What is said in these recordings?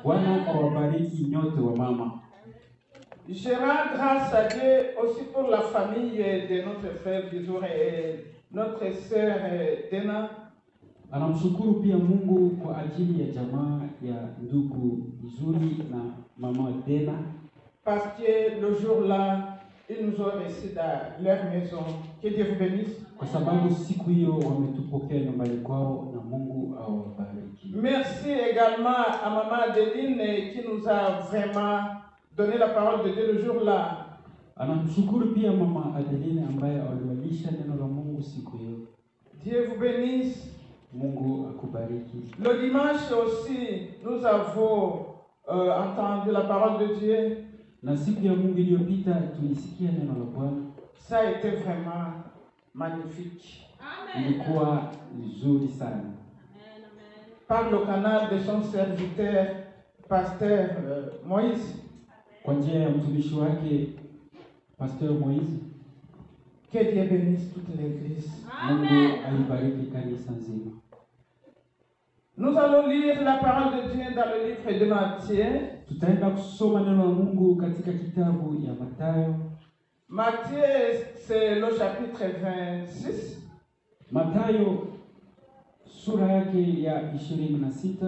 Bwana awabariki nyote wa mama. Je rends grâce à Dieu aussi pour la famille de notre frère Bizour et notre sœur Dena. Anamshukuru pia Mungu kwa ajili ya jamaa ya ndugu Bizuri na mama Dena. Parce que le jour-là, ils nous ont reçus dans leur maison. Que Dieu vous bénisse. Kwa sababu siku hiyo wametupokea nyumbani kwao na Mungu awabariki. Merci également à maman Adeline qui nous a vraiment donné la parole de Dieu le jour-là. Anamshukuru pia mama Adeline ambaye aliwalisha neno la Mungu siku hiyo. Dieu vous bénisse. Mungu akubariki. Le dimanche aussi, nous avons entendu la parole de Dieu. Na siku ya Mungu iliyopita tulisikia neno la Bwana. Ça a été vraiment magnifique. Ilikuwa nzuri sana. Par le canal de son serviteur, pasteur Moïse. Kwa njia ya mtumishi wake Pasteur Moïse. Que Dieu bénisse toute l'église. Mungu aibariki kanisa nzima. Nous allons lire la parole de Dieu dans le livre de Matthieu. Tutaenda kusoma neno la Mungu katika kitabu ya Mathayo. Matthieu, c'est le chapitre 26. Mathayo sura yake ya 26.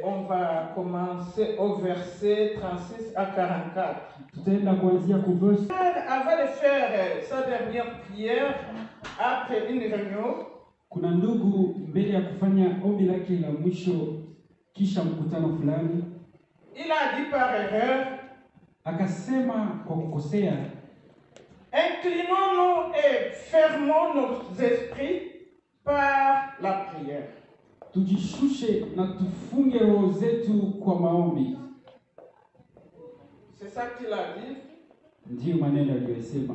On va commencer au verset 36 à 44. Tutaenda kuanzia ku verse. Avant de faire sa dernière prière, après une réunion, kuna ndugu mbele ya kufanya ombi lake la mwisho kisha mkutano fulani, il a dit par erreur, akasema kwa kukosea, inclinons-nous et fermons nos esprits par la prière. Tujishushe na tufunge roho zetu kwa maombi. C'est ça qu'il a dit. Ndiyo maneno aliyosema.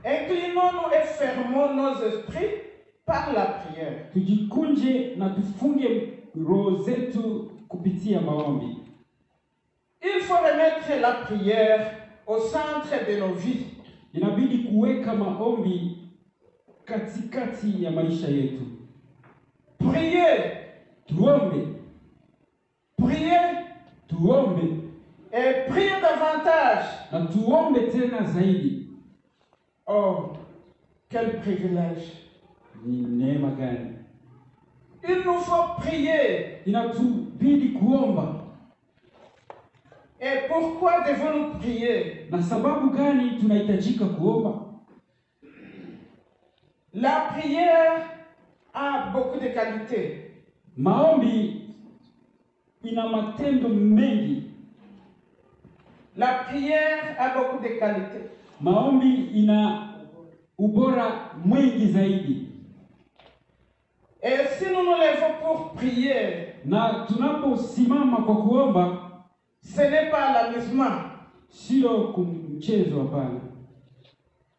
Inclinons-nous et fermons nos esprits par la prière. Tujikunje na tufunge roho zetu kupitia maombi. Il faut remettre la prière au centre de nos vies. Inabidi kuweka maombi katikati ya maisha yetu. Prier. Tuombe. Prier. Tuombe. Et prier davantage. Na tuombe tena zaidi. Oh, quel privilège. Ni neema gani. Il nous faut prier. Inatubidi kuomba. Et pourquoi devons-nous prier? Na sababu gani tunahitajika kuomba? La prière a beaucoup de qualités. Maombi ina matendo mengi. La prière a beaucoup de qualités. Maombi ina ubora mwingi zaidi. Et si nous nous levons pour prier, na tunaposimama kwa kuomba, ce n'est pas l'amusement. Sio kumchezo hapana.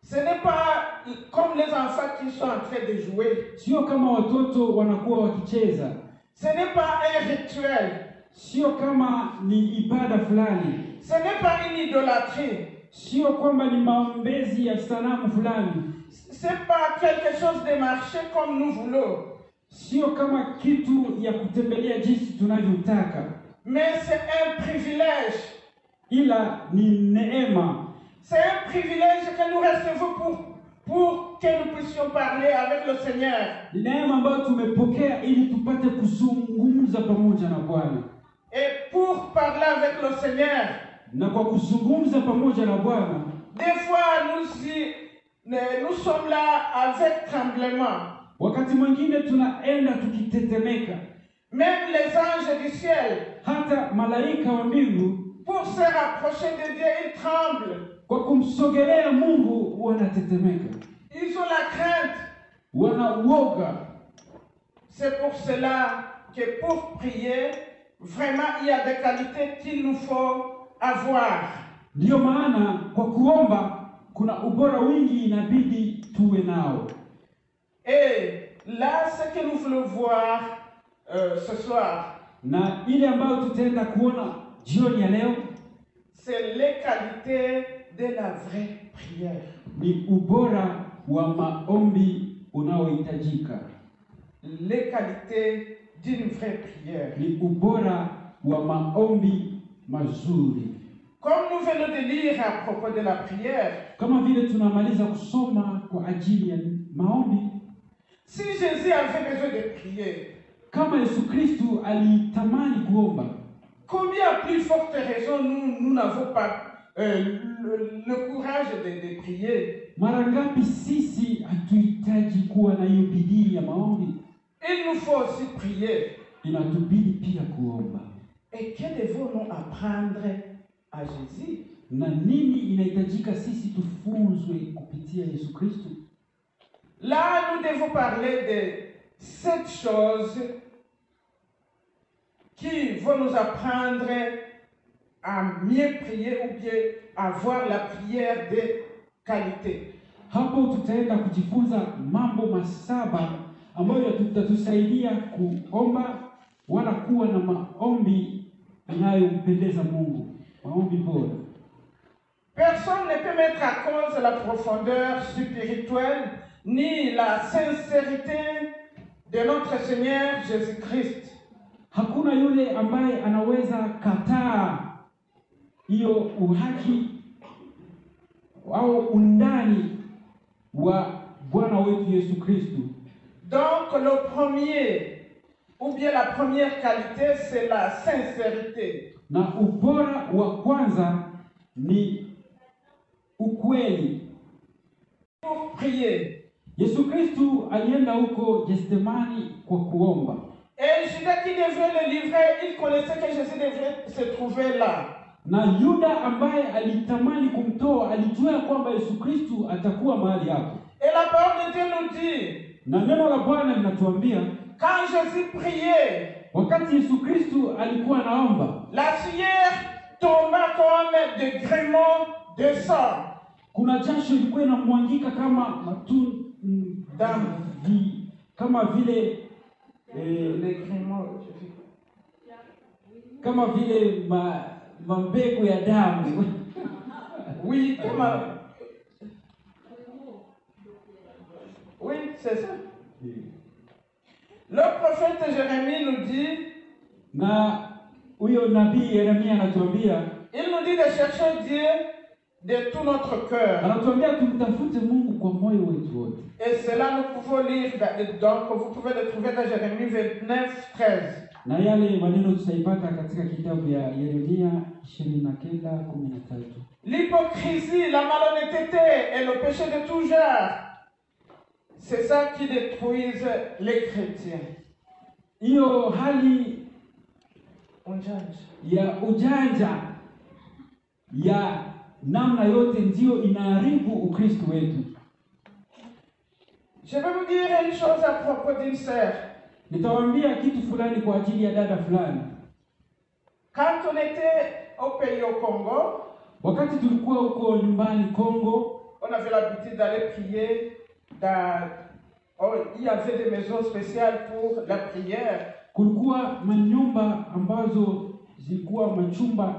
Ce n'est pas comme les enfants qui sont en train de jouer. Sio kama watoto wanakuwa wakicheza. Ce n'est pas un rituel. Sio kama ni ibada fulani. Ce n'est pas une idolâtrie. Sio kwamba ni maombezi ya sanamu fulani. C'est pas quelque chose de marcher comme nous voulons. Sio kama kitu ya kutembelea jinsi tunavyotaka. Mais c'est un privilège. Ila ni neema. C'est un privilège que nous recevons pour que nous puissions parler avec le Seigneur. Ni neema ambayo tumepokea ili tupate kuzungumza pamoja na Bwana. Et pour parler avec le Seigneur, na kwa kuzungumza pamoja na Bwana, des fois nous sommes là avec tremblement. Wakati mwingine tunaenda tukitetemeka. Même les anges du ciel, hata malaika wa mbingu, pour se rapprocher de Dieu, ils tremblent. Kwa kumsogelea Mungu wanatetemeka. Ils ont la crainte. Wanauoga. C'est pour cela que pour prier, vraiment il y a des qualités qu'il nous faut avoir. Ndio maana kwa kuomba kuna ubora wingi inabidi tuwe nao. Et là, ce que nous voulons voir ce soir, na ile ambayo tutaenda kuona jioni ya leo, c'est les qualités de la vraie prière. Ni ubora wa maombi unaohitajika. Les qualités d'une vraie prière. Ni ubora wa maombi mazuri. Comme nous venons de lire à propos de la prière, Kama vile tunamaliza kusoma kwa ajili ya maombi, si Jésus avait besoin de prier, kama Yesu Kristo alitamani kuomba, combien plus forte raison nous n'avons pas le courage de prier. mara ngapi sisi hatuhitaji kuwa na hiyo bidii ya maombi? Il nous faut aussi prier. Inatubidi pia kuomba. Et que devons-nous apprendre à Jésus? Na nini inahitajika sisi tufunzwe kupitia Yesu Kristo? Là, nous devons parler de 7 choses qui vont nous apprendre à mieux prier ou bien avoir la prière de qualité. Hapo tutaenda kujifunza mambo masaba ambayo tutatusaidia kuomba wala kuwa na maombi yanayompendeza Mungu, maombi bora. Personne ne peut mettre à cause la profondeur spirituelle ni la sincérité de notre Seigneur Jésus-Christ. Hakuna yule ambaye anaweza kataa hiyo uhaki au undani wa Bwana wetu Yesu Kristo. Donc le premier, ou bien la première qualité, c'est la sincérité. Na ubora wa kwanza ni ukweli. Pour prier. Yesu Kristo alienda huko Gethsemane kwa kuomba. Et Judas qui devait le livrer, il connaissait que Jésus devrait se trouver là. Na Yuda ambaye alitamani kumtoa alijua kwamba Yesu Kristo atakuwa mahali hapo. Et la parole de Dieu nous dit, Na neno la Bwana linatuambia quand Jésus priait, wakati Yesu Kristo alikuwa anaomba, la sueur tomba comme des gréements de sang. kuna jasho ilikuwa inamwangika kama damu, kama vile Les gréements, kama vile mambegu ya damu. oui, oui, c'est ça. Le prophète Jérémie nous dit, Na huyo nabii Yeremia anatuambia, il nous dit de chercher Dieu de tout notre cœur. anatuambia tumtafute Mungu kwa moyo wetu wote. Et cela nous pouvons lire, donc vous pouvez le trouver dans Jérémie 29, 13. Na yale maneno tutaipata katika kitabu ya Yeremia 29:13. L'hypocrisie, la malhonnêteté et le péché de tout genre, c'est ça qui détruisent les chrétiens. Hiyo hali ya ujanja ya namna yote ndio inaharibu Ukristo wetu. Je vais vous dire une chose à propos d'une sœur. Nitawaambia kitu fulani kwa ajili ya dada fulani. Quand on était au pays au Congo, wakati tulikuwa huko nyumbani Kongo, on avait l'habitude d'aller prier il y avait des maisons spéciales pour la prière. Kulikuwa manyumba ambazo zilikuwa machumba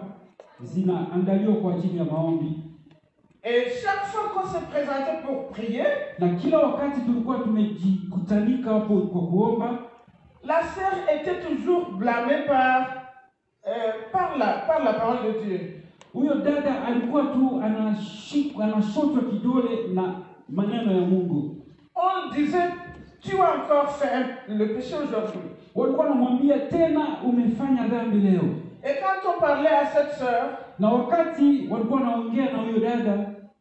zinaandaliwa kwa ajili ya maombi. Et chaque fois qu'on se présentait pour prier, na kila wakati tulikuwa tumejikutanika hapo kwa kuomba, la sœur était toujours blâmée par la parole de Dieu. Huyo dada alikuwa tu anashotwa kidole na maneno ya Mungu. On disait, tu as encore fait le péché aujourd'hui. Walikuwa wanamwambia tena umefanya dhambi leo. Et quand on parlait à cette sœur, na wakati walikuwa wanaongea na huyo dada,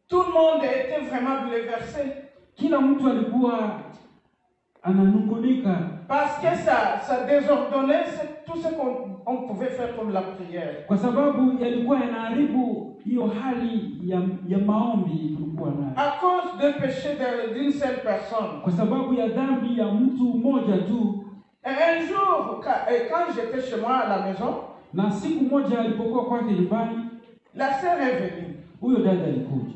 tout le monde était vraiment bouleversé. Kila mtu alikuwa ananungunika. Parce que ça désordonnait tout ce qu'on pouvait faire comme la prière. Kwa sababu yalikuwa yanaharibu hiyo hali ya maombi tulikuwa nayo. À cause du péché d'une seule personne. Kwa sababu ya dhambi ya mtu mmoja tu. Et un jour, quand j'étais chez moi à la maison, na siku moja alipokuwa kwake nyumbani, la sœur est venue. Huyo dada alikuja.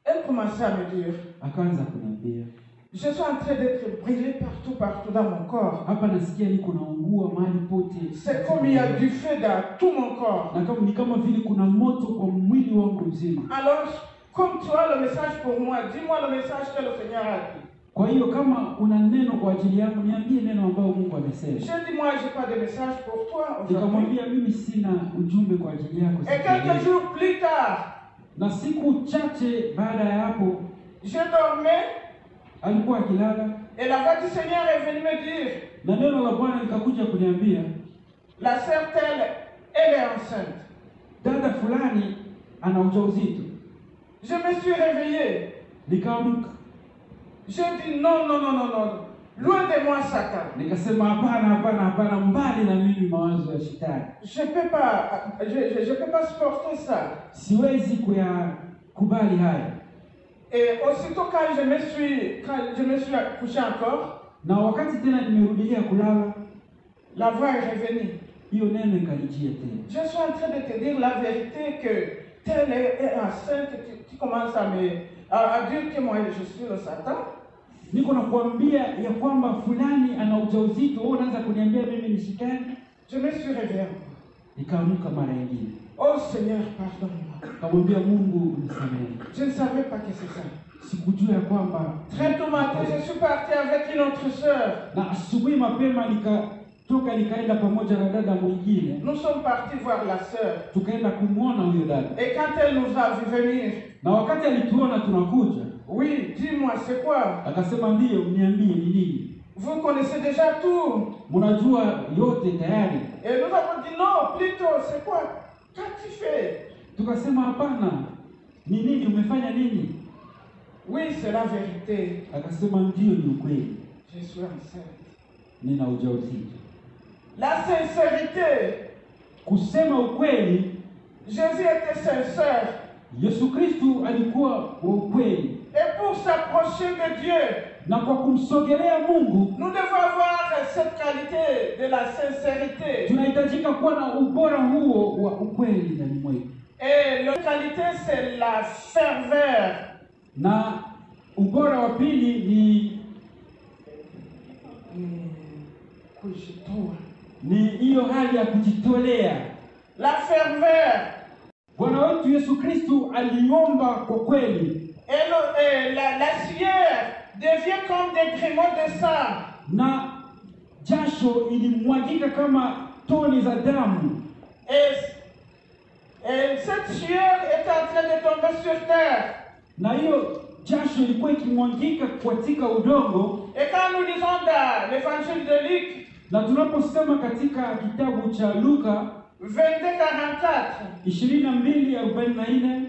Elle commençait à me dire, akaanza kuniambia, je suis en train d'être brûlé partout dans mon corps. Hapa nasikia niko naungua mahali pote. C'est comme il y a du feu dans tout mon corps. Na kama ni kama vile kuna moto kwa mwili wangu mzima. Alors, comme tu as le message pour moi, dis-moi le message que le Seigneur a dit. Kwa hiyo kama una neno kwa ajili yangu, niambie neno ambao Mungu amesema. J'ai dit, moi, j'ai pas de message pour toi aujourd'hui. Nikamwambia mimi sina ujumbe kwa ajili yako. Et quelques jours plus tard, na siku chache baada ya hapo, je dormais, alikuwa akilala, et la voix du Seigneur est venue me dire, na neno la Bwana likakuja kuniambia, la sœur telle, elle est enceinte. Dada fulani ana ujauzito. Je me suis réveillé. Nikaamka. J'ai dit non, non, non, non, non. Loin de moi, Satan. Nikasema hapana, mbali na mimi mawazo ya shetani. Je peux pas supporter ça. Siwezi kuyakubali haya. Et aussitôt quand je me suis couché encore, na wakati tena nimerudia kulala, la voix est revenue. Hiyo neno ikanijia tena. Je suis en train de te dire la vérité que telle est enceinte, tu commences à dire que moi je suis le Satan. Niko nakuambia ya kwamba fulani ana ujauzito, wewe unaanza kuniambia mimi ni shetani. Je me suis réveillé. Nikaamka mara nyingine. Oh Seigneur, pardonne-moi. Kamwambia Mungu nisamehe. Je ne savais pas que c'est ça. Sikujua ya kwamba. Très tôt matin, je suis parti avec une autre sœur. Na asubuhi mapema nikaenda pamoja na dada mwingine. Nous sommes partis voir la sœur. Tukaenda kumwona huyo dada. Et quand elle nous a vu venir, na wakati alituona tunakuja, oui, dis-moi, c'est quoi? Akasema ndio, niambie ni nini? Vous connaissez déjà tout. Mnajua yote tayari. Et nous avons dit non, plutôt, c'est quoi? Qu'as-tu fait? Tukasema hapana. Ni nini umefanya nini? Oui, c'est la vérité. Akasema ndio, ni ukweli. Je suis enceinte. Nina ujauzito. La sincérité. Kusema ukweli. Jésus était sincère. Yesu Kristo alikuwa wa ukweli. Et pour s'approcher de Dieu, na kwa kumsogelea Mungu, nous devons avoir cette qualité de la sincérité. Tunahitajika kuwa na ubora huo wa ukweli ndani mwetu. Et la qualité c'est la ferveur. Na ubora wa pili ni hiyo hali ya kujitolea. La ferveur. Bwana wetu Yesu Kristo aliomba kwa kweli. Et la sueur devient comme des grumeaux de sang. Na jasho ilimwagika kama tone za damu. Et cette sueur est en train de tomber sur terre. Na hiyo jasho ilikuwa ikimwagika katika udongo. Et quand nous lisons dans l'évangile de Luc, na tunaposoma katika kitabu cha Luka 22:44,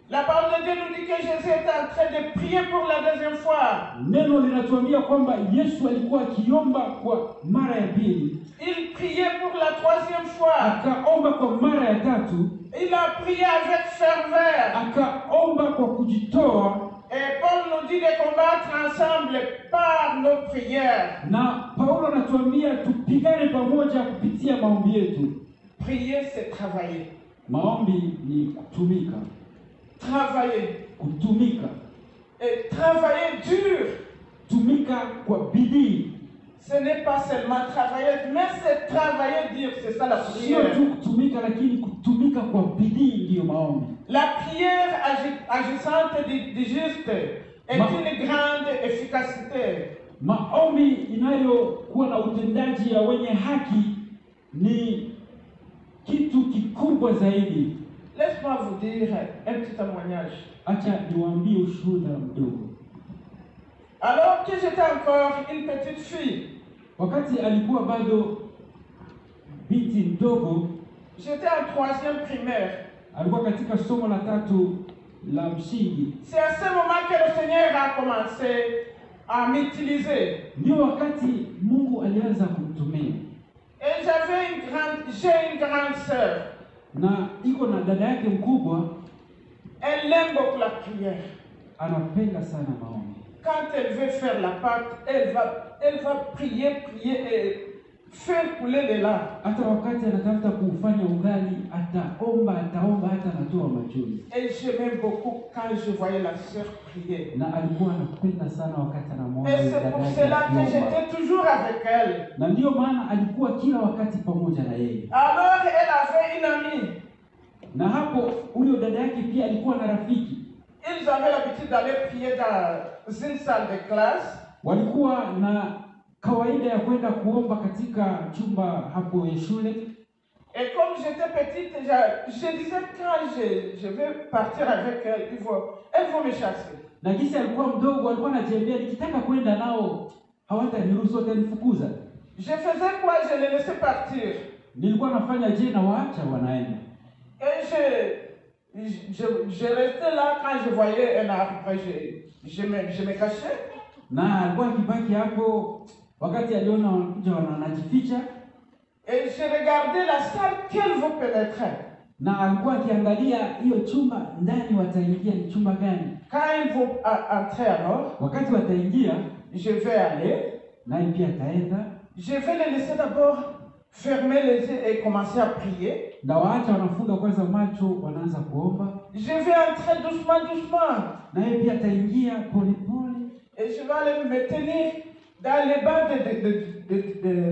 la parole de Dieu nous dit que Jésus est en train de prier pour la deuxième fois. Neno linatuambia kwamba Yesu alikuwa akiomba kwa mara ya pili. Il priait pour la troisième fois. Akaomba kwa mara ya tatu. Il a prié avec ferveur. Akaomba kwa kujitoa. Et Paul nous dit de combattre ensemble par nos prières. Na Paulo anatuambia tupigane pamoja kupitia maombi yetu. Prier c'est travailler. Maombi ni kutumika. Travailler. Kutumika. Et travailler dur. Tumika kwa bidii. Ce n'est pas seulement travailler, mais c'est travailler dur, c'est ça la prière. Sio tu kutumika lakini kutumika kwa bidii ndio maombi. La prière agissante du juste est une grande efficacité. Maombi inayokuwa na utendaji ya wenye haki ni kitu kikubwa zaidi. Laisse-moi vous dire un petit témoignage. Acha niwaambie ushuhuda mdogo. Alors que j'étais encore une petite fille, wakati alikuwa bado binti mdogo, j'étais en 3e primaire. Alikuwa katika somo la 3 la msingi. C'est à ce moment que le Seigneur a commencé à m'utiliser. Ndio wakati Mungu alianza kumtumia. Et j'ai une grande sœur. Na iko na dada yake mkubwa. Elle aime beaucoup la prière. Anapenda sana maombi. Quand elle veut faire la pâte, elle va prier et faire couler les larmes. Hata wakati anatafuta kufanya ugali, ataomba hata anatoa machozi. Et j'aimais beaucoup quand je voyais la sœur prier. Na alikuwa anapenda sana wakati anamwona dada yake. Et c'est pour cela que j'étais toujours avec elle. Na ndio maana alikuwa kila wakati pamoja na yeye. Alors elle avait une amie. Na hapo huyo dada yake pia alikuwa na rafiki. Ils avaient l'habitude d'aller prier dans une salle de classe. walikuwa na kawaida ya kwenda kuomba katika chumba hapo ya shule. Et comme j'étais petite, je disais quand je vais partir avec elle, elles vont me chasser. Na jinsi alikuwa mdogo, alikuwa anajiambia nikitaka kwenda nao hawataniruhusu, watanifukuza. Je faisais quoi? Je les laissais partir. Nilikuwa nafanya je na waacha wanaenda. Et je restais là quand je voyais un arbre, je me cachais. Na alikuwa akibaki hapo wakati aliona wanakuja wanajificha. Et je regardais la salle qu'elles vont pénétrer. Na alikuwa akiangalia hiyo chumba ndani wataingia ni chumba gani. Quand ils vont entrer alors, wakati wataingia, je vais aller. Naye pia ataenda. Je vais les laisser d'abord fermer les yeux et commencer à prier. Na waacha wanafunga kwanza macho, wanaanza kuomba. Je vais entrer doucement. Naye pia ataingia pole pole. Et je vais aller me tenir dans les bancs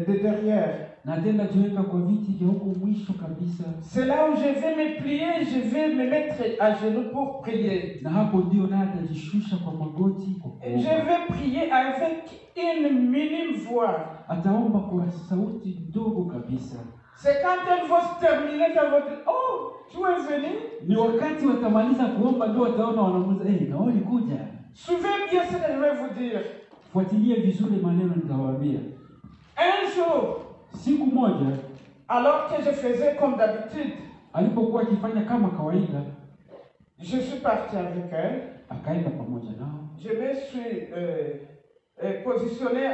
de derrière. Na tena jiweka kwa viti vya huko mwisho kabisa. C'est là où je vais me plier, je vais me mettre à genoux pour prier. Na hapo ndio naye atajishusha kwa magoti. Et je vais prier avec une minime voix. Ataomba kwa sauti ndogo kabisa. C'est quand elles vont se terminer qu'elles vont dire, oh, tu es venu? Ni wakati watamaliza kuomba ndio wataona wanamuuliza, na wewe ulikuja? Suivez bien ce que je vais vous dire. Fuatilie vizuri maneno nitawaambia. Un jour, siku moja, alors que je faisais comme d'habitude, alipokuwa akifanya kama kawaida, je suis parti avec elle. Akaenda pamoja nao. Je me suis positionné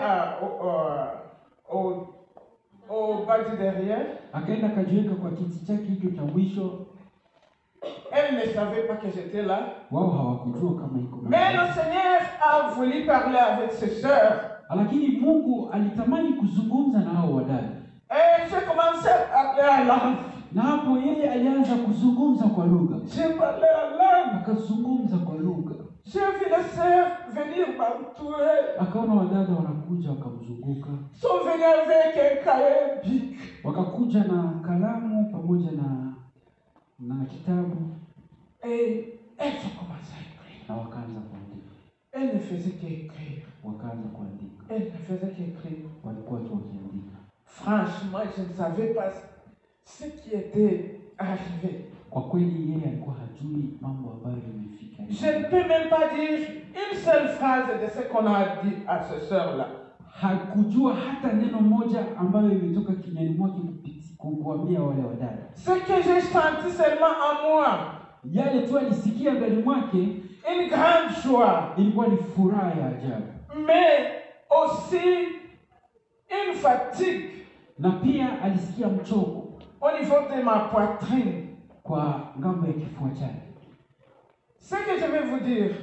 au bas du derrière. Akaenda kajiweka kwa kiti chake hicho cha mwisho. Elle ne savait pas que j'étais là. Wao hawakujua kama iko. Mais le Seigneur a voulu parler avec ses sœurs. Lakini Mungu alitamani kuzungumza na hao wadada. Et j'ai commencé à parler en langue. Na hapo yeye alianza kuzungumza kwa lugha. J'ai parlé en langue. Akazungumza kwa lugha. J'ai vu les sœurs venir m'entourer. Akaona wadada wanakuja wakamzunguka. Sont venus avec un cahier bic. Wakakuja na kalamu pamoja na kitabu. Et elles ont commencé à écrire. Na wakaanza kuandika. Elles ne faisaient qu'écrire. Wakaanza kuandika. Elles ne faisaient qu'écrire. Walikuwa tu wakiandika. Franchement, je ne savais pas ce qui était arrivé. Kwa kweli yeye alikuwa hajui mambo ambayo yamefika. Je ne peux même pas dire une seule phrase de ce qu'on a dit à ce sœur-là. Hakujua hata neno moja ambayo imetoka kinywani mwake kuambia wale wadada. Ce que j'ai senti seulement en moi, yale tu alisikia ndani mwake, une grande joie, ilikuwa ni furaha ya ajabu, mais aussi une fatigue. Na pia alisikia mchoko au niveau de ma poitrine. Kwa ngambo ya kifua chake. Ce que je vais vous dire,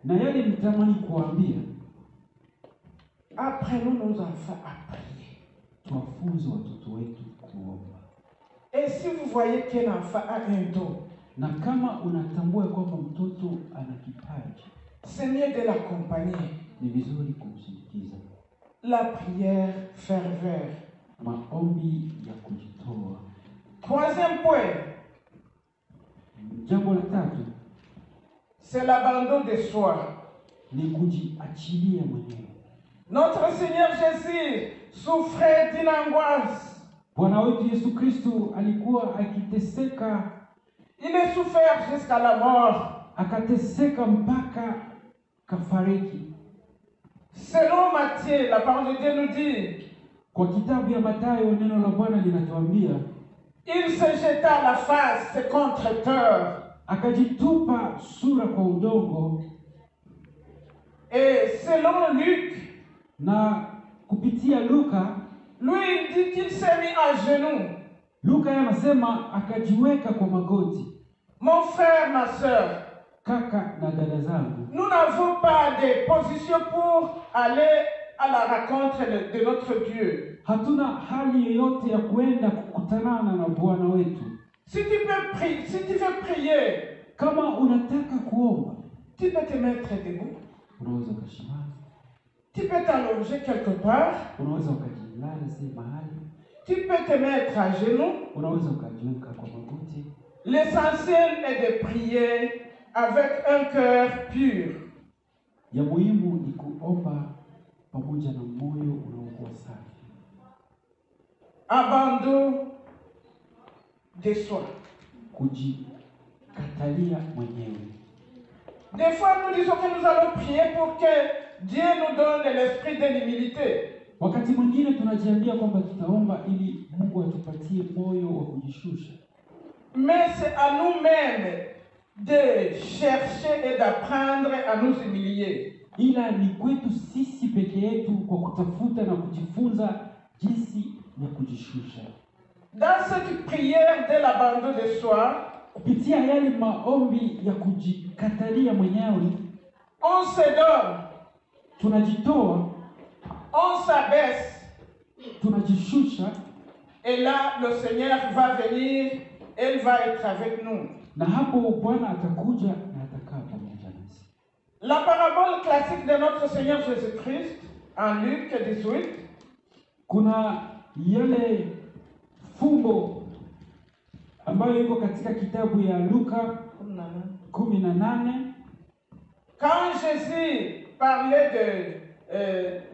na yale nitamani kuambia, apprenons nos enfants à prier. Tuwafunze watoto wetu kuomba. Et si vous voyez qu'un enfant a un don, na kama unatambua kwamba mtoto ana kipaji, c'est mieux de l'accompagner. Ni vizuri kumsindikiza. La prière ferveur. Maombi ya kujitoa. Troisième point. Jambo la tatu, c'est l'abandon de soi. Ni kujiachilia mwenyewe. Notre Seigneur Jésus souffrait d'une angoisse. Bwana wetu Yesu Kristo alikuwa akiteseka. Il est souffert jusqu'à la mort. Akateseka mpaka kafariki. Selon Matthieu, la parole de Dieu nous dit, kwa kitabu ya Mathayo neno la Bwana linatuambia, il se jeta à la face contre terre. Akajitupa sura kwa udongo. Et selon Luc, na kupitia Luka, lui il dit qu'il s'est mis à genoux. Luka anasema akajiweka kwa magoti. Mon frère, ma soeur, kaka na dada zangu, nous n'avons pas de position pour aller à la rencontre de notre Dieu. Hatuna hali yoyote ya kuenda kukutanana na Bwana wetu. Si tu veux prier, kama unataka kuomba, tu peux te mettre debout. Unaweza kusimama. Tu peux t'allonger quelque part. Unaweza ukajilaza mahali. Tu peux te mettre à genoux. Unaweza ukajiweka kwa magoti. L'essentiel est de prier avec un cœur pur. Ya muhimu ni kuomba pamoja na moyo unaokuwa safi. Abandon de soi. Kujikatalia mwenyewe. Des fois, nous disons que nous allons prier pour que Dieu nous donne l'esprit de l'humilité. Wakati mwingine tunajiambia kwamba tutaomba ili Mungu atupatie moyo wa kujishusha. Mais c'est à nous-mêmes de chercher et d'apprendre à nous humilier. Ila ni kwetu sisi peke yetu kwa kutafuta na kujifunza jinsi ya kujishusha. Dans cette prière de l'abandon de soi, kupitia yale maombi ya kujikatalia mwenyewe, on se donne, tunajitoa, on s'abaisse, tunajishusha, et là le Seigneur va venir, il va être avec nous. Na hapo Bwana atakuja na atakaa pamoja nasi. La parabole classique de notre Seigneur Jésus-Christ en Luc 18, kuna yale fumbo ambayo iko katika kitabu ya Luka 18. Quand Jésus parlait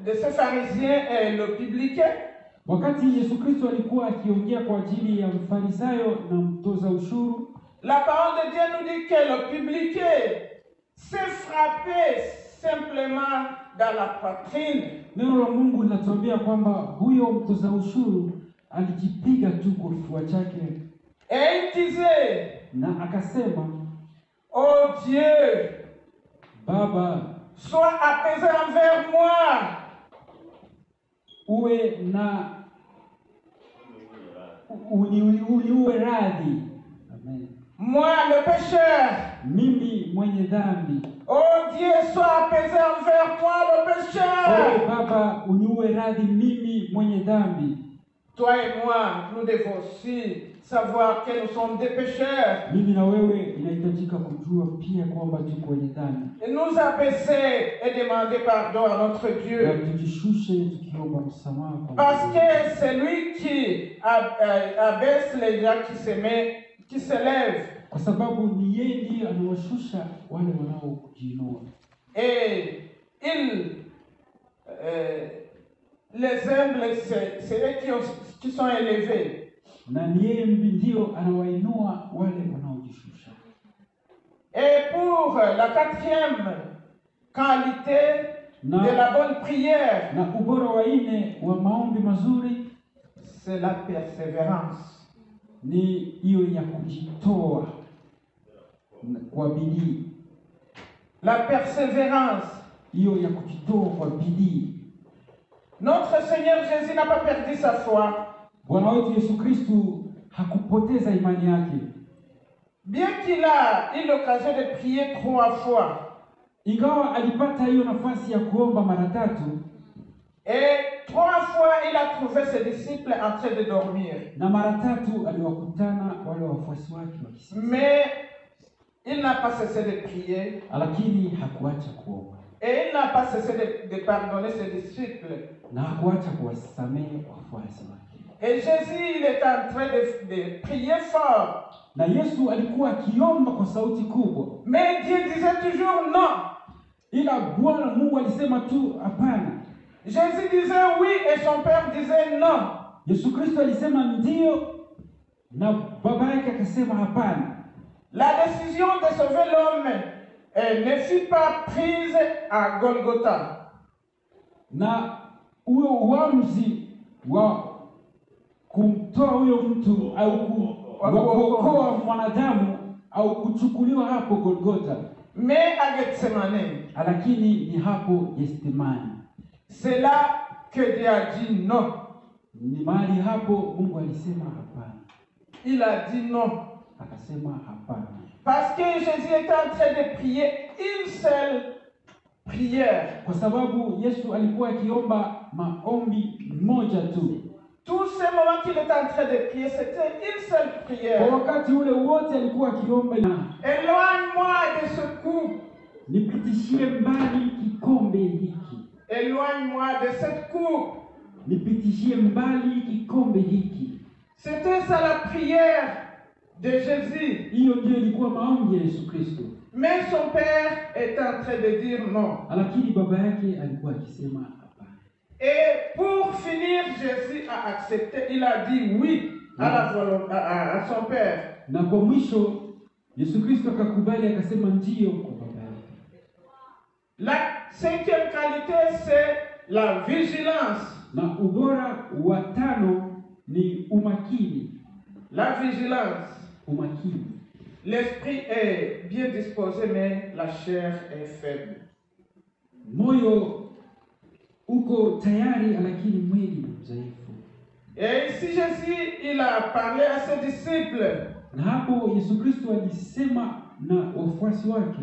de ce pharisien et le publicain, wakati Yesu Kristo alikuwa akiongea kwa ajili ya mfarisayo na mtoza ushuru, la parole de Dieu nous dit que le publicain s'est frappé simplement dans la poitrine. Neno la Mungu linatuambia kwamba huyo mtoza ushuru alijipiga tu kwa kifua chake. Et il disait, na akasema, oh Dieu, Baba, sois apaisé envers moi. Uwe na uwe radhi. Amen. Moi le pécheur. Mimi mwenye dhambi. Oh Dieu, sois apaisé envers moi le pécheur. Oh Baba, uniwe radhi mimi mwenye dhambi. Toi et moi, nous devons aussi savoir que nous sommes des pécheurs. Mimi na wewe inahitajika kujua pia kwamba tuko wenye dhambi. Et nous abaisser et demander pardon à notre Dieu. Na tujishushe tukiomba msamaha kwa Parce que c'est lui qui abaisse les gens qui se lèvent. Kwa sababu ni yeye ndiye anawashusha wale wanaojiinua. Et les humbles, c'est eux qui sont élevés. Na ni yeye ndio anawainua wale wanaojishusha. Et pour la quatrième qualité de la bonne prière, na ubora wa nne wa maombi mazuri, c'est la persévérance. Ni hiyo ya kujitoa kwa bidii. La persévérance. Hiyo ya kujitoa kwa bidii. Notre Seigneur Jésus n'a pas perdu sa foi. Bwana wetu Yesu Kristo hakupoteza imani yake. Bien qu'il a eu l'occasion de prier 3 fois. Ingawa alipata hiyo nafasi ya kuomba mara 3. Et 3 fois il a trouvé ses disciples en train de dormir. Na mara 3 aliwakutana wale wafuasi wake wakisinzia. Mais il n'a pas cessé de prier. Lakini hakuacha kuomba. Et il n'a pas cessé de pardonner ses disciples. Na hakuacha kuwasamehe wafuasi wake. Et Jésus, il était en train de prier fort. Na Yesu alikuwa akiomba kwa sauti kubwa. Mais Dieu disait toujours non. Ila Bwana Mungu alisema tu hapana. Jésus disait oui et son père disait non. Yesu Kristo alisema ndio na baba yake akasema hapana. La décision de sauver l'homme ne fut pas prise à Golgotha. Na huo uamuzi wa kumtoa huyo mtu au kuokoa mwanadamu au kuchukuliwa hapo Golgotha. Mais à Gethsemane. Lakini ni hapo Gethsemane. C'est là que Dieu a dit non. Ni mahali hapo Mungu alisema hapana. Il a dit non. Akasema hapana. Parce que Jésus était en train de prier une seule prière. Kwa sababu Yesu alikuwa akiomba maombi moja tu. Tous ces moments qu'il était en train de prier, c'était une seule prière. Kwa wakati ule wote alikuwa akiomba na éloigne-moi de ce coup. Nipitishie mbali kikombe hiki. Éloigne-moi de cette coupe. Nipitishie mbali kikombe hiki. C'était ça la prière de Jésus. Hiyo ndio ilikuwa maombi ya Yesu Kristo. Mais son père était en train de dire non. Lakini baba yake alikuwa akisema hapana. Et pour finir, Jésus a accepté, il a dit oui à son Père. Na kwa mwisho Yesu Kristo akakubali akasema ndio kwa Baba yake. La cinquième qualité, c'est la vigilance. Na ubora wa tano ni umakini. La vigilance. Umakini. L'esprit est bien disposé, mais la chair est faible. Moyo uko tayari lakini mwili ni mdhaifu. Et ici Jésus, il a parlé à ses disciples. Na hapo Yesu Kristo alisema na wafuasi wake.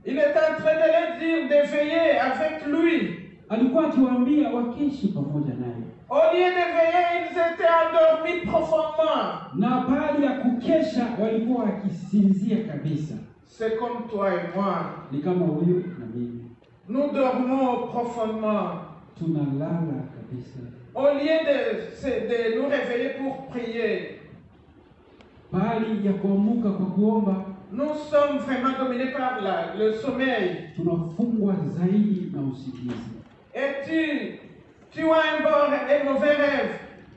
Il est en train de leur dire de veiller avec lui. Alikuwa akiwaambia wakeshe pamoja naye. Au lieu de veiller, ils étaient endormis profondément. Na baada ya kukesha walikuwa wakisinzia kabisa. C'est comme toi et moi. Ni kama huyo na mimi. Nous dormons profondément. Tunalala kabisa. Au lieu de nous réveiller pour prier, bali ya kuamuka kwa kuomba, nous sommes vraiment dominés par le sommeil. Tunafungwa zaidi na usingizi. Et tu as un mauvais rêve.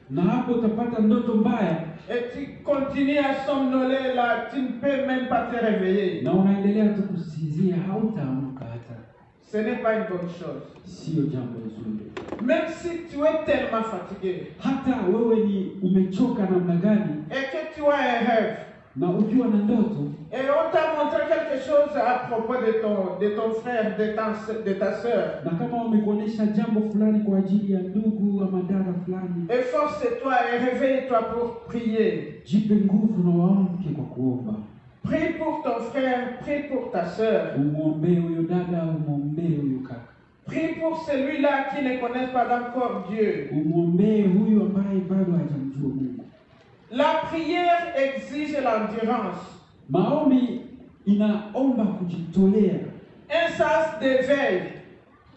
Na hapo utapata ndoto mbaya. Et tu continues à somnoler là, tu ne peux même pas te réveiller. Na unaendelea tu kusinzia, hautaamka hata. Ce n'est pas une bonne chose. Sio jambo nzuri. Même si tu es tellement fatigué. Hata wewe ni umechoka namna gani. Et que tu as un rêve. Na ukiwa na ndoto. Et on t'a montré quelque chose à propos de ton frère, de ta sœur. Na kama wamekuonesha jambo fulani kwa ajili ya ndugu ama dada fulani. Efforce-toi et réveille-toi pour prier. Jipe nguvu na waamke kwa kuomba. Prie pour ton frère, prie pour ta sœur. Umuombee huyo dada, umuombee huyo kaka. Prie pour celui-là qui ne connaît pas encore Dieu. Umuombee huyo ambaye bado hajamjua Mungu. La prière exige l'endurance. Maombi inaomba kujitolea. Un sens d'éveil.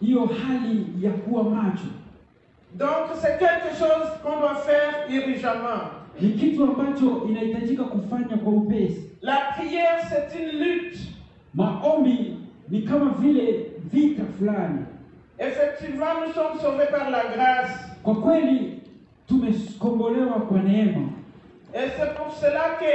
Hiyo hali ya kuwa macho. Donc c'est quelque chose qu'on doit faire urgemment. Ni kitu ambacho inahitajika kufanya kwa upesi. La prière c'est une lutte. Maombi ni kama vile vita fulani. Effectivement, nous sommes sauvés par la grâce. Kwa kweli tumekombolewa kwa neema. Et c'est pour cela que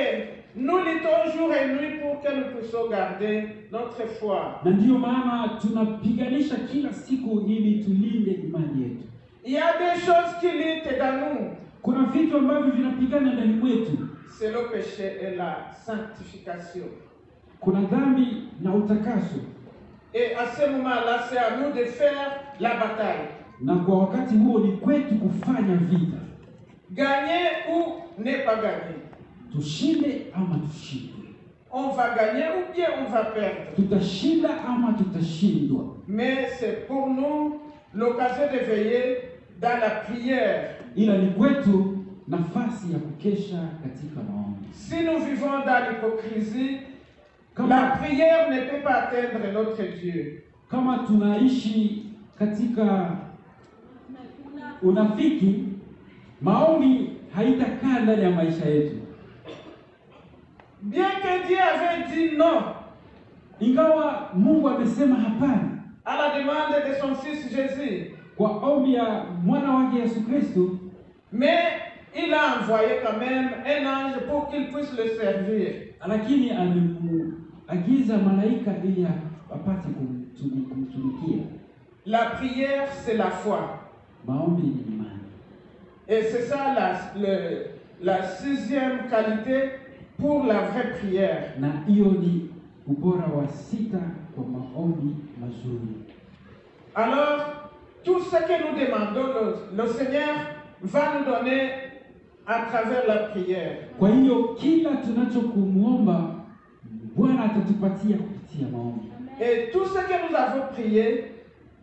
nous luttons jour et nuit pour que nous puissions garder notre foi. Na ndio maana tunapiganisha kila siku ili tulinde imani yetu. Il y a des choses qui luttent dans nous. Kuna vitu ambavyo vinapigana ndani mwetu. C'est le péché et la sanctification. Kuna dhambi na utakaso. Et à ce moment-là, c'est à nous de faire la bataille. Na kwa wakati huo ni kwetu kufanya vita. Gagner ou ne pas gagner. Tushinde ama tushindwe. On va gagner ou bien on va perdre. Tutashinda ama tutashindwa. Mais c'est pour nous l'occasion de veiller dans la prière. Ila ni kwetu nafasi ya kukesha katika maombi. Si nous vivons dans l'hypocrisie, la prière ne peut pas atteindre notre Dieu. Kama tunaishi katika unafiki, maombi haitakaa ndani ya maisha yetu. Bien que Dieu avait dit non, ingawa Mungu amesema hapana, à la demande de son fils Jésus, kwa ombi ya mwana wake Yesu Kristo, mais il a envoyé quand même un ange pour qu'il puisse le servir. Lakini amemuagiza malaika ili apate kumtumikia. La prière c'est la foi. Maombi ni imani. Et c'est ça la sixième qualité pour la vraie prière. Na hiyo ni ubora wa sita kwa maombi mazuri. Alors, tout ce que nous demandons, le Seigneur va nous donner à travers la prière. Kwa hiyo kila tunachokumuomba Bwana atatupatia kupitia maombi. Et tout ce que nous avons prié,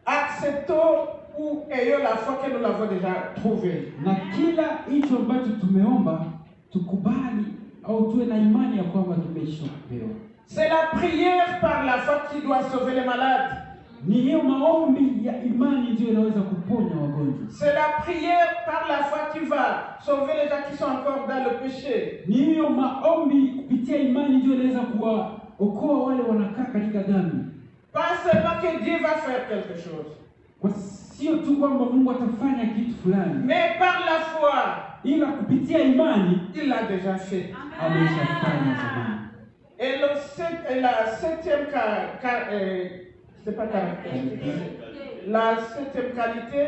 acceptons ou ayons la foi que nous l'avons déjà trouvé. Na kila hicho ambacho tumeomba tukubali au tuwe na imani ya kwamba tumeshapewa. C'est la prière par la foi qui doit sauver les malades. Ni hiyo maombi ya imani ndio inaweza kuponya wagonjwa. C'est la prière par la foi qui va sauver les gens qui sont encore dans le péché. Ni hiyo maombi kupitia imani ndio inaweza kuwaokoa wale wanakaa katika dhambi. Pas seulement que Dieu va faire quelque chose. Kwa sio tu kwamba Mungu atafanya kitu fulani, mais par la foi, ila kupitia imani il l'a déjà fait. ameshafanya zamani. Et la septième c'est pas caractéristique, la septième qualité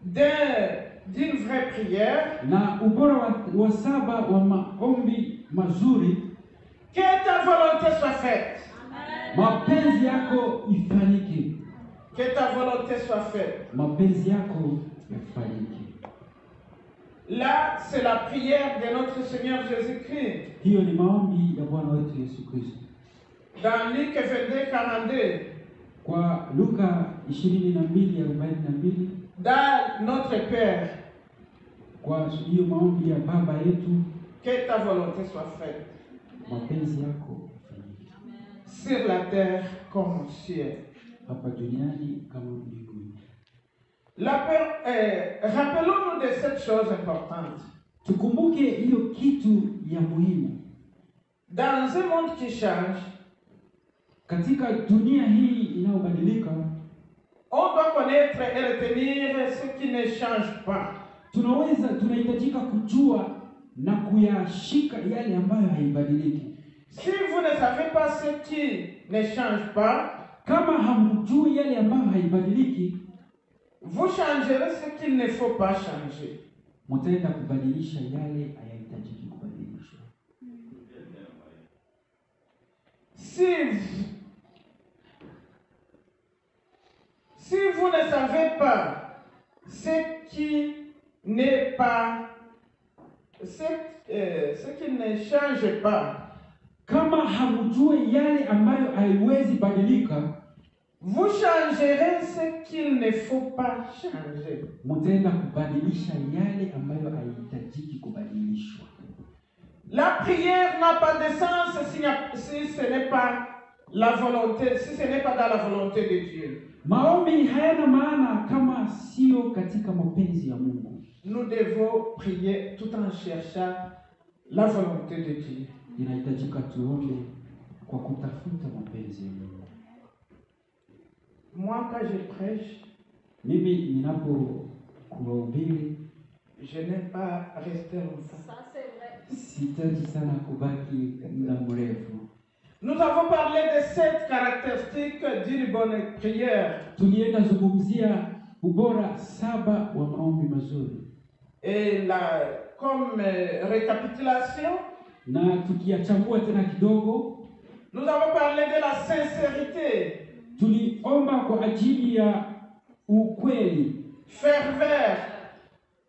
d'une vraie prière, Na ubora wa saba wa maombi mazuri, que ta volonté soit faite. mapenzi yako ifanyike. Que ta volonté soit faite. Mapenzi yako yafanyike. Là, c'est la prière de notre Seigneur Jésus-Christ. Hiyo ni maombi ya Bwana wetu Yesu Kristo. Dans Luc 22:42, Kwa Luka 22:42, dans notre Père, kwa hiyo maombi ya Baba yetu, que ta volonté soit faite. mapenzi yako yafanyike. Sur la terre comme au ciel. Hapa duniani kama mbinguni. Rappelons-nous de cette chose importante. Tukumbuke hiyo kitu ya muhimu. Dans un monde qui change, Katika dunia hii inayobadilika, on doit connaître et retenir ce qui ne change pas. tunahitajika kujua na kuyashika yale ambayo haibadiliki. Si vous ne savez pas ce qui ne change pas, Kama hamjui yale ambayo haibadiliki, vous changerez ce qu'il ne faut pas changer. mtaenda kubadilisha yale hayahitajiki kubadilishwa. Si vous ne savez pas ce qui n'est pas, ce qui ne change pas, Kama hamjui yale ambayo haiwezi badilika, vous changerez ce qu'il ne faut pas changer. mtaenda kubadilisha yale ambayo hayahitajiki kubadilishwa. La prière n'a pas de sens si ce n'est pas la volonté, si ce n'est pas dans la volonté de Dieu. Maombi hayana maana kama sio katika mapenzi ya Mungu. Nous devons prier tout en cherchant la volonté de Dieu. Inahitajika tuombe kwa kutafuta mapenzi ya Mungu. Moi, quand je prêche, Mimi ninapokuhubiri, je n'aime pas rester longtemps. Ça, c'est vrai. sitaji sana kubaki muda mrefu. Nous avons parlé de 7 caractéristiques d'une bonne prière. Tulienda zungumzia ubora 7 wa maombi mazuri. Et comme récapitulation, Na tukiyachambua tena kidogo, nous avons parlé de la sincérité, tuliomba kwa ajili ya ukweli, ferveur,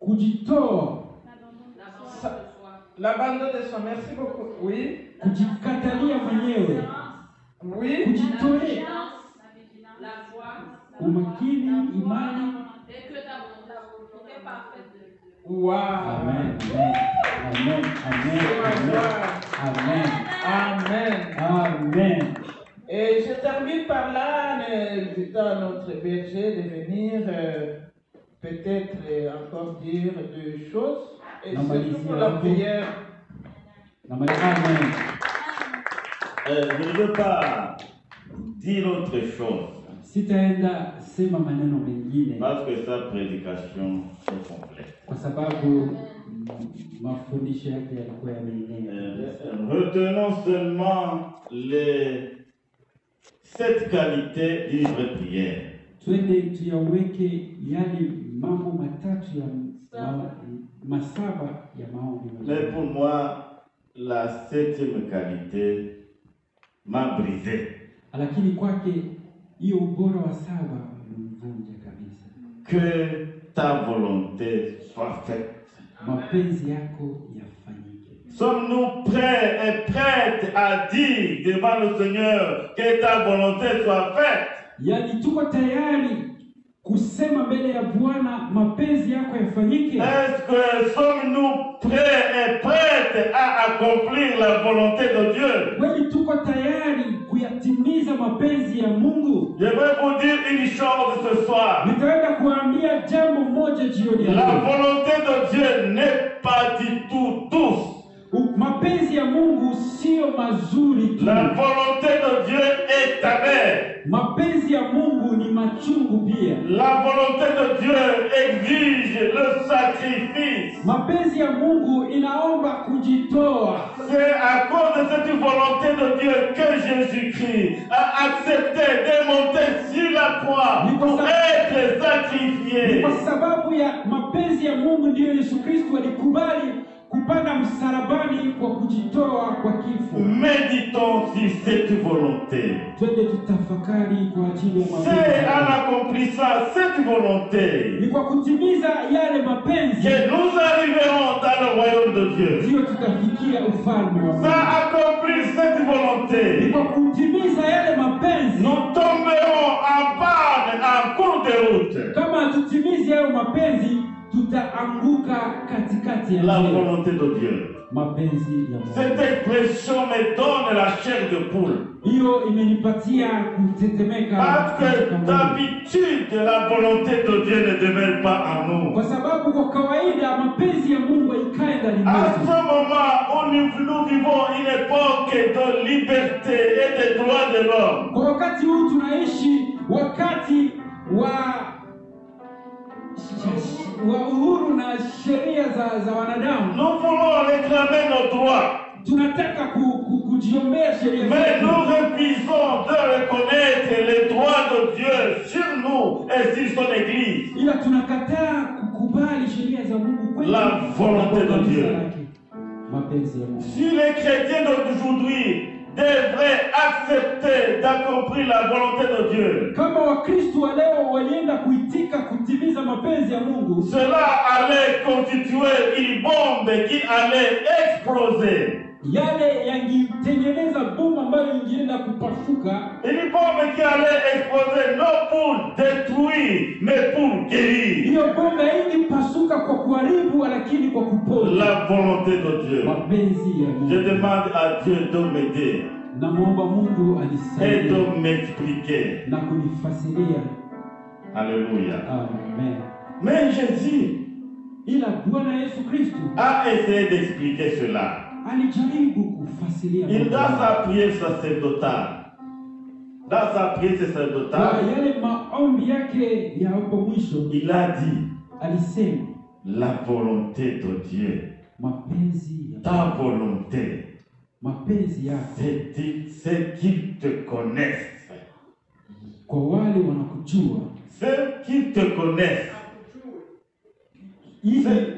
kujitoa, l'abandon de soi. Merci beaucoup. Oui. kujikatalia mwenyewe, Oui. kujitolea, La foi, umakini, imani. et que ta volonté parfaite de Dieu. Wow. Amen. Amen. Amen. Amen. Amen. Amen. Et je termine par là, en invitant notre berger de venir peut-être encore dire 2 choses. Et surtout pour la prière. Amen. Je ne veux pas dire autre chose Sitaenda sema maneno mengine parce que sa prédication est complète. kwa sababu mafundisho yake yalikuwa yameenea. Retenons seulement les 7 qualités d'une vraie prière. Twende tuyaweke yale mambo matatu ya masaba ya maombi Mais mazuri. pour moi, la 7e qualité m'a brisé. Lakini kwake hiyo ubora wa 7 umemvunja kabisa. Que ta volonté soit faite. Mapenzi yako yafanyike. Sommes-nous prêts et prêtes à dire devant le Seigneur que ta volonté soit faite? Yaani tuko tayari kusema mbele ya Bwana mapenzi yako yafanyike? Est-ce que sommes-nous prêts et prêtes à accomplir la volonté de Dieu? Kweli tuko tayari kuyatimiza mapenzi ya Mungu? Je vais vous dire une chose ce soir. Nitaenda kuambia jambo moja jioni ya La leo. volonté de Dieu n'est pas du tout douce. Mapenzi ya Mungu sio mazuri tu. La volonté de Dieu est amère. Mapenzi ya Mungu ni machungu pia. La volonté de Dieu exige le sacrifice. Mapenzi ya Mungu inaomba kujitoa. C'est à cause de cette volonté de Dieu que Jésus-Christ a accepté de monter sur la croix pour être Ni sacrifié. kwa sababu ya mapenzi ya Mungu ndiyo Yesu Kristo alikubali kupanda msalabani kwa kujitoa kwa kifo. Méditons sur cette volonté. Twende tutafakari kwa ajili ya C'est mapenzi. en accomplissant cette volonté Ni kwa kutimiza yale mapenzi que nous arriverons dans le royaume de Dieu. ndiyo tutafikia ufalme wa Sans Mungu. accomplir cette Ni volonté, kwa kutimiza yale mapenzi. nous tomberons en panne en cours de route. Kama hatutimizi hayo mapenzi, tutaanguka katikati ya La njia. volonté de Dieu. Mapenzi ya Mungu. Cette expression me donne la chair de poule. Hiyo imenipatia kutetemeka Parce katika que moyo. d'habitude, la volonté de Dieu ne demeure pas en nous. Kwa sababu kwa kawaida mapenzi ya Mungu haikae ndani À mwetu. ce moment où nous vivons une époque de liberté et des droits de l'homme, Kwa wakati huu tunaishi wakati wa uhuru na sheria za wanadamu. nous voulons réclamer nos droits. Tunataka kujiombea sheria Mais zetu. nous refusons de reconnaître les droits de Dieu sur nous et sur son Église. Ila tunakataa kukubali sheria za Mungu kwetu. La volonté de Kanisa Dieu. lake. Mapenzi ya Mungu. Si les chrétiens d'aujourd'hui devraient accepter d'accomplir la volonté de Dieu, Kama Wakristo wa leo walienda kuitika kutimiza mapenzi ya Mungu, cela allait constituer une bombe qui allait exploser. yale yangetengeneza bomu ambayo ingeenda kupasuka. Une bombe qui allait exploser non pour détruire, mais pour guérir. Hiyo bomu haingepasuka kwa kuharibu, lakini kwa kuponya. La volonté de Dieu. Mapenzi ya Je Mungu. demande à Dieu de m'aider Namwomba Mungu et anisaidie de m'expliquer. na kunifasiria. Alléluia. Amen. Mais Jésus Ila Bwana Yesu Kristo a essayé d'expliquer cela. alijaribu kufasiria Il, mambo dans haya. sa prière sacerdotale, Kwa yale maombi yake ya hapo mwisho, il a dit, alisema la volonté de Dieu, mapenzi ya ta volonté, mapenzi yako c'est qu'ils te connaissent. kwa wale wanakujua, Ceux qui te connaissent.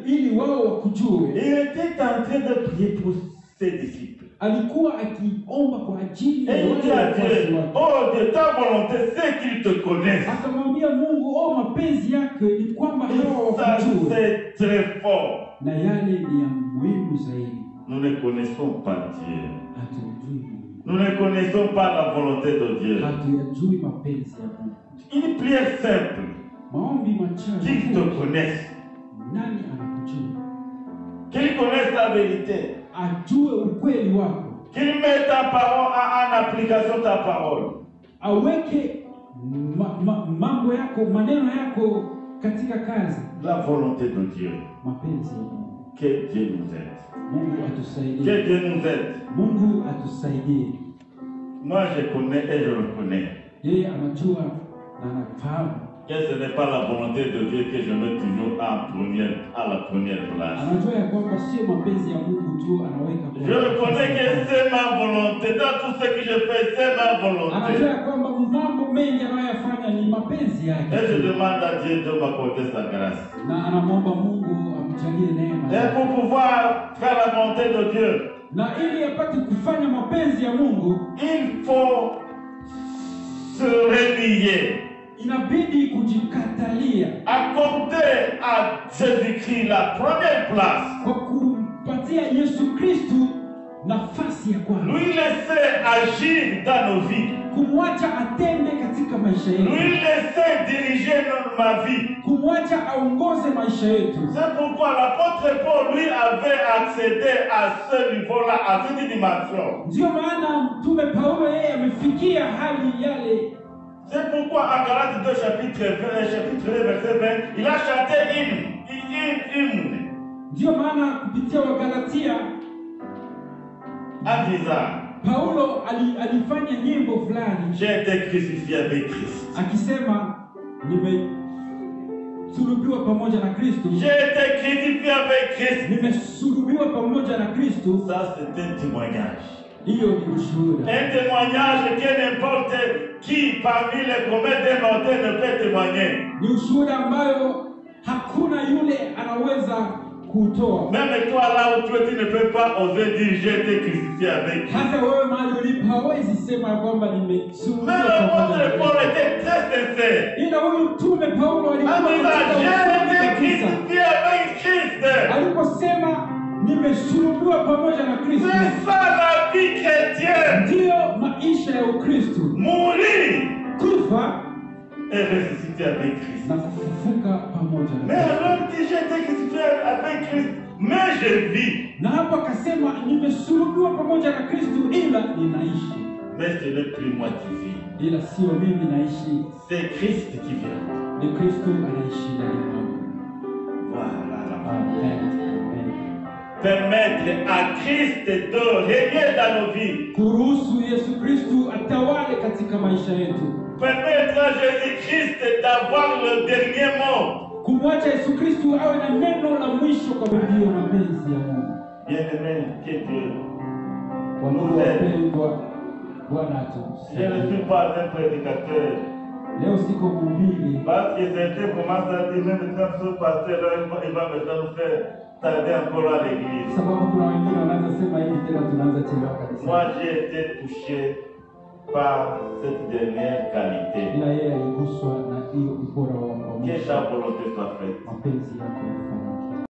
ili wao wakujue. Il était en train de prier pour ses disciples. Alikuwa akiomba kwa ajili Et ya il dit à wale wafuasi Dieu, wake. oh Dieu, ta volonté, c'est qu'ils te connaissent. Akamwambia Mungu, mapenzi yake ni kwamba Et hao ça, wakujue, c'est très fort. na yale ni ya muhimu zaidi. Nous ne connaissons pas Dieu. Hatujui Mungu, Nous ne connaissons pas la volonté de Dieu. hatuyajui mapenzi ya Mungu. Une prière simple, Maombi machache, qu'ils te connaissent, nani anakujua? qu'ils connaissent la vérité, Ajue ukweli wako, qu'ils mettent ta parole en application ta parole. aweke mambo yako, maneno yako katika kazi. La volonté de Dieu. Mapenzi ya Mungu. Que Dieu nous aide. Mungu Que atusaidie. Dieu nous aide. Mungu atusaidie. Moi, je connais et je le connais. Yeye anajua na anafahamu. Que ce n'est pas la volonté de Dieu que je mets toujours à la première place. Anajua ya kwamba sio mapenzi ya Mungu tu anaweka kwa. Je reconnais que c'est ma volonté. Dans tout ce que je fais, c'est ma Anajua volonté. ya kwamba mambo mengi anayoyafanya ni mapenzi yake. Et je demande à Dieu de m'accorder sa grâce. Na anamwomba Mungu amjalie neema. Et pour pouvoir faire la volonté de Dieu, Na ili apate kufanya mapenzi ya Mungu, il faut se renier. inabidi kujikatalia Accorder à Jésus-Christ la première place. kwa kumpatia Yesu Kristo nafasi ya kwanza, Lui laisser agir dans nos vies. kumwacha atende katika maisha Lui yetu, laisser diriger ma vie. kumwacha aongoze maisha yetu. C'est pourquoi l'apôtre Paul, lui, avait accédé à ce niveau-là, à cette dimension. Ndio maana mtume Paulo yeye amefikia hali yale. C'est pourquoi en Galates 2, chapitre 1, verset 20, il a chanté hymne. Ndio maana kupitia Wagalatia en disant, Paulo alifanya nyimbo fulani j'ai été crucifié avec Christ. akisema nimesulubiwa pamoja na Kristo. J'ai été crucifié avec Christ. Nimesulubiwa pamoja na Kristo. Ça, c'est un témoignage. Hiyo ni ushuhuda. Un témoignage que n'importe qui parmi les comètes des mortels ne peut témoigner. Ni ushuhuda ambayo hakuna yule anaweza kutoa. Même toi là où tu es, tu ne peux pas oser dire j'ai été crucifié avec Christ. Hata wewe mahali ulipo hawezi sema kwamba nimesulubiwa Mais pamoja na l'apôtre Paul Kristo. était très sincère. Ila huyu mtume Paulo alikuwa En disant, katika j'ai ukweli été kabisa. crucifié avec Christ. Aliposema nimesulubiwa pamoja na Kristo, C'est ça la vie chrétienne. ndiyo maisha ya Ukristo, Mourir kufa et ressusciter avec Christ. na kufufuka pamoja na Mais Kristo. alors dit j'ai été crucifié avec Christ, mais je vis. Na hapa akasema nimesulubiwa pamoja na Kristo, ila ninaishi, Mais ce n'est plus moi qui vis. ila sio mimi naishi, C'est Christ qui vit. ni Kristo anaishi ndani mwangu. Voilà la Amen. Amen. Permettre à Christ de régner dans nos vies. Kuruhusu Yesu Kristo atawale katika maisha yetu, Permettre à Jésus-Christ d'avoir le dernier mot. kumwacha Yesu Kristo awe na neno la mwisho, kwa ndio mapenzi ya Mungu. Bien-aimé, que Dieu. Wandugu wapendwa, Bwana Je ne atusaidie. suis pas un prédicateur. Leo siko mhubiri, Parce que certains commencent à dire, même quand ce pasteur là, il va maintenant nous faire tarder encore à l'église. sababu kuna wengine wanaanza sema hivi tena tunaanza chelewa Moi, kabisa. j'ai été touché par cette dernière qualité. Ila yeye aliguswa na hiyo ubora wa Que mwisho. ta volonté soit faite. Mapenzi yako yafanyike.